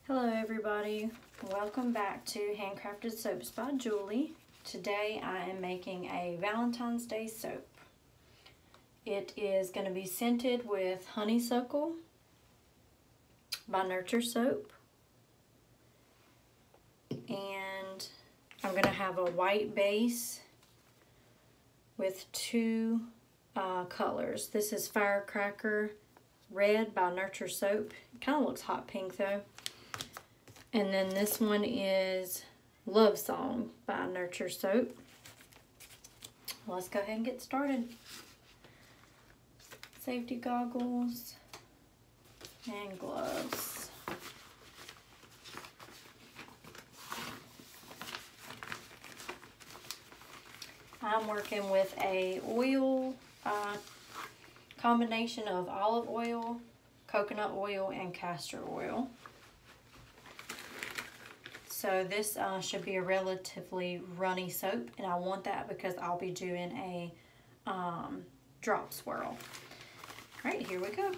Hello everybody, welcome back to Handcrafted Soaps by Julie. Today I am making a Valentine's Day soap. It is going to be scented with honeysuckle by Nurture Soap. And I'm going to have a white base with two colors. This is Firecracker Red by Nurture Soap. It kind of looks hot pink though. And then this one is Love Song by Nurture Soap. Let's go ahead and get started. Safety goggles and gloves. I'm working with a oil combination of olive oil, coconut oil, and castor oil. So this should be a relatively runny soap, and I want that because I'll be doing a drop swirl. All right, here we go.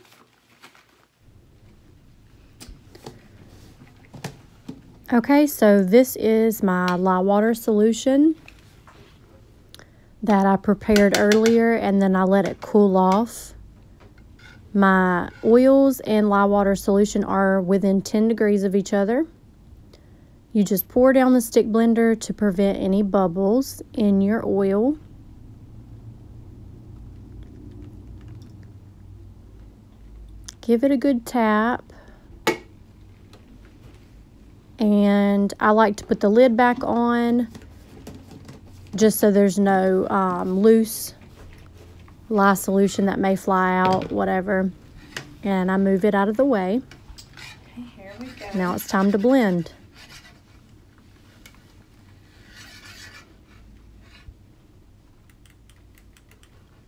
Okay, so this is my lye water solution that I prepared earlier, and then I let it cool off. My oils and lye water solution are within 10 degrees of each other. You just pour down the stick blender to prevent any bubbles in your oil. Give it a good tap. And I like to put the lid back on just so there's no loose lye solution that may fly out, whatever. And I move it out of the way. Okay, here we go. Now it's time to blend.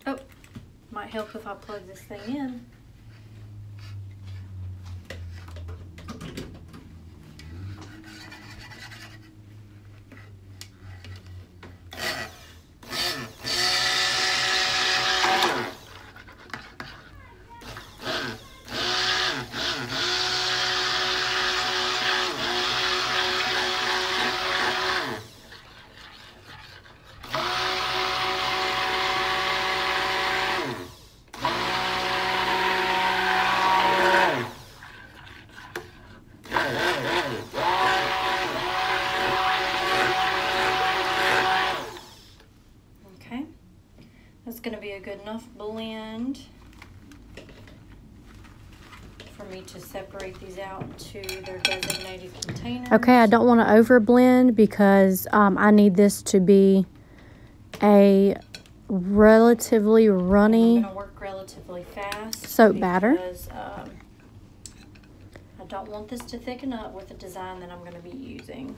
Oh, might help if I plug this thing in. That's going to be a good enough blend for me to separate these out into their designated containers. Okay, I don't want to over blend because I need this to be a relatively runny, I'm going to work relatively fast soap batter. Because I don't want this to thicken up with the design that I'm going to be using.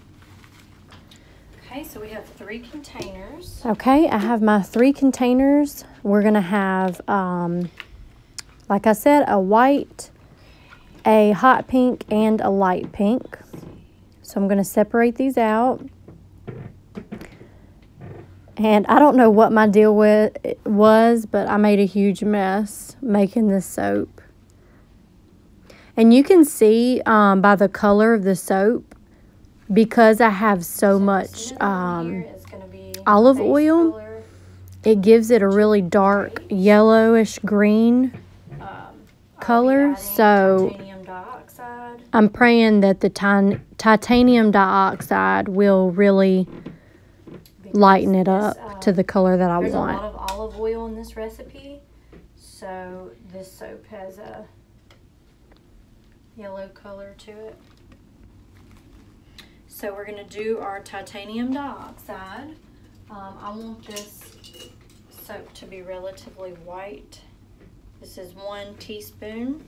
Okay, so we have 3 containers. Okay, I have my 3 containers. We're going to have, like I said, a white, a hot pink, and a light pink. So I'm going to separate these out. And I don't know what my deal with was, but I made a huge mess making this soap. And you can see by the color of the soap, because I have so much olive oil, it gives it a really dark yellowish green color. So I'm praying that the titanium dioxide will really lighten it up to the color that I want. There's a lot of olive oil in this recipe, so this soap has a yellow color to it. So we're going to do our titanium dioxide. I want this soap to be relatively white. This is 1 teaspoon.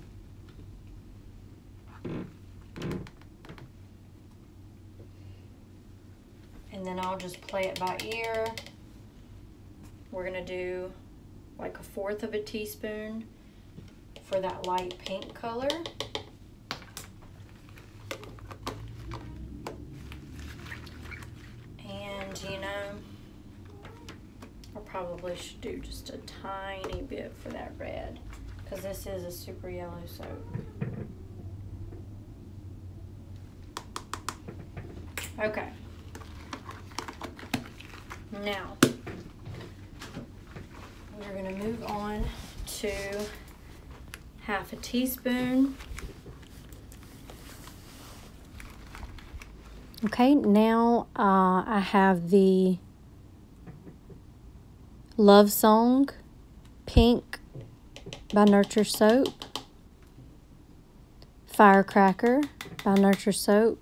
And then I'll just play it by ear. We're going to do like 1/4 of a teaspoon for that light pink color. You know, I probably should do just a tiny bit for that red because this is a super yellow soap. Okay. Now, we're going to move on to half a teaspoon. Okay, now I have the Love Song Pink by Nurture Soap, Firecracker by Nurture Soap.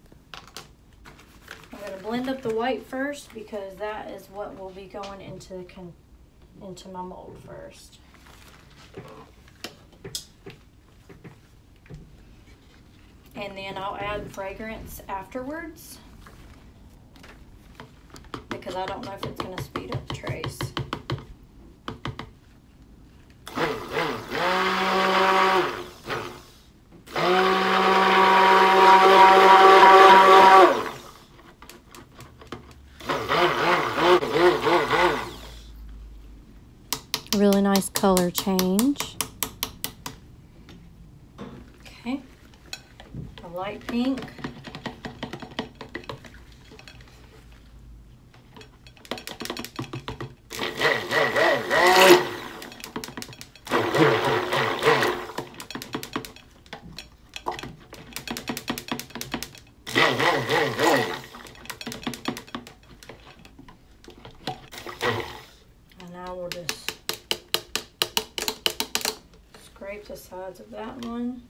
I'm going to blend up the white first because that is what will be going into my mold first. And then I'll add fragrance afterwards because I don't know if it's going to speed up the trace. Really nice color change. Okay, a light pink. And now we'll just scrape the sides of that one.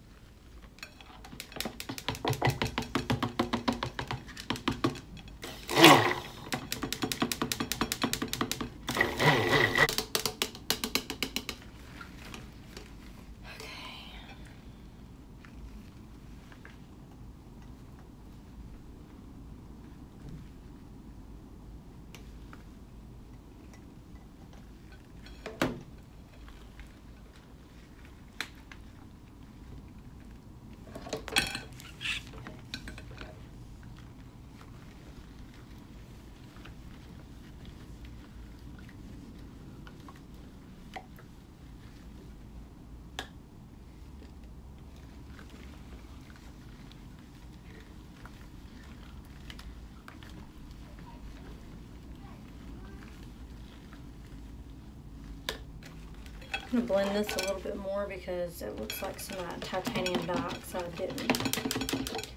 I'm going to blend this a little bit more because it looks like some of that titanium dioxide didn't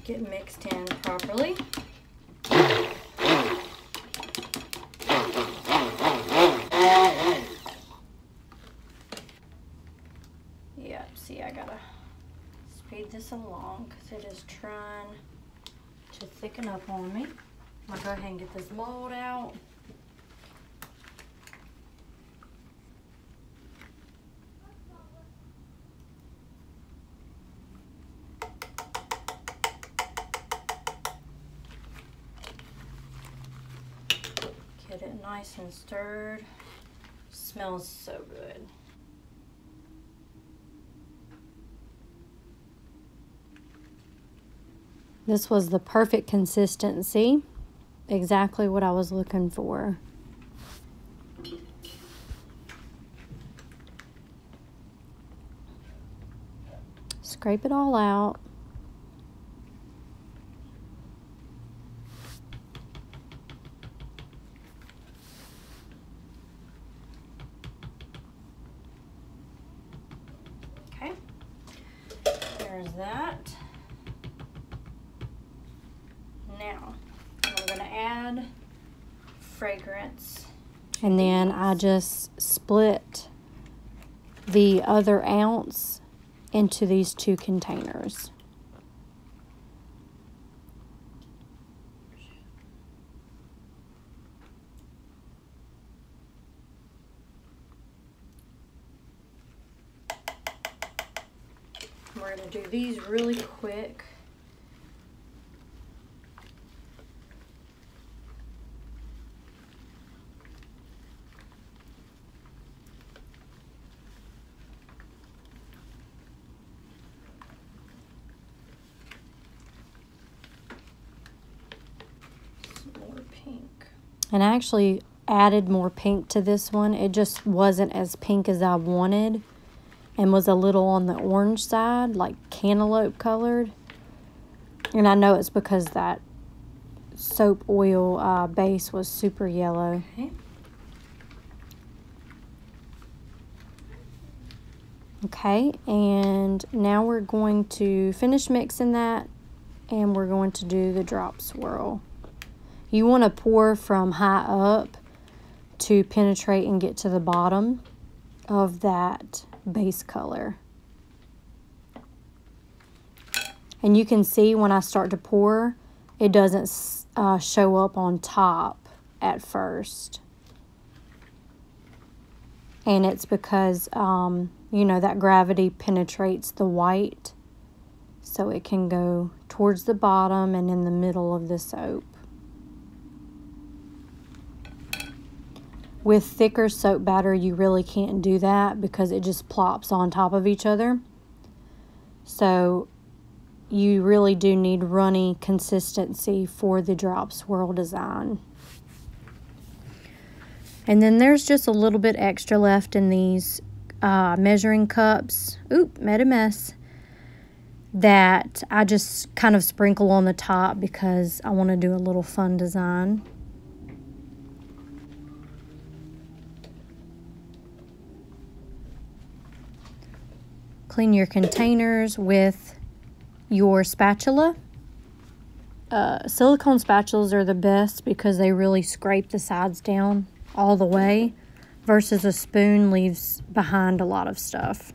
get mixed in properly. Yep, see, I gotta speed this along because it is trying to thicken up on me. I'll go ahead and get this mold out. Get it nice and stirred. Smells so good. This was the perfect consistency, exactly what I was looking for. Scrape it all out. Okay, there's that. Now, I'm going to add fragrance. And then I just split the other ounce into these two containers. We're going to do these really quick. And I actually added more pink to this one. It just wasn't as pink as I wanted and was a little on the orange side, like cantaloupe colored. And I know it's because that soap oil base was super yellow. Okay. Okay, and now we're going to finish mixing that, and we're going to do the drop swirl. You want to pour from high up to penetrate and get to the bottom of that base color. And you can see when I start to pour, it doesn't show up on top at first. And it's because, you know, that gravity penetrates the white, so it can go towards the bottom and in the middle of the soap. With thicker soap batter, you really can't do that because it just plops on top of each other. So you really do need runny consistency for the drop swirl design. And then there's just a little bit extra left in these measuring cups. Oop, made a mess. That I just kind of sprinkle on the top because I want to do a little fun design. Clean your containers with your spatula. Silicone spatulas are the best because they really scrape the sides down all the way, versus a spoon leaves behind a lot of stuff.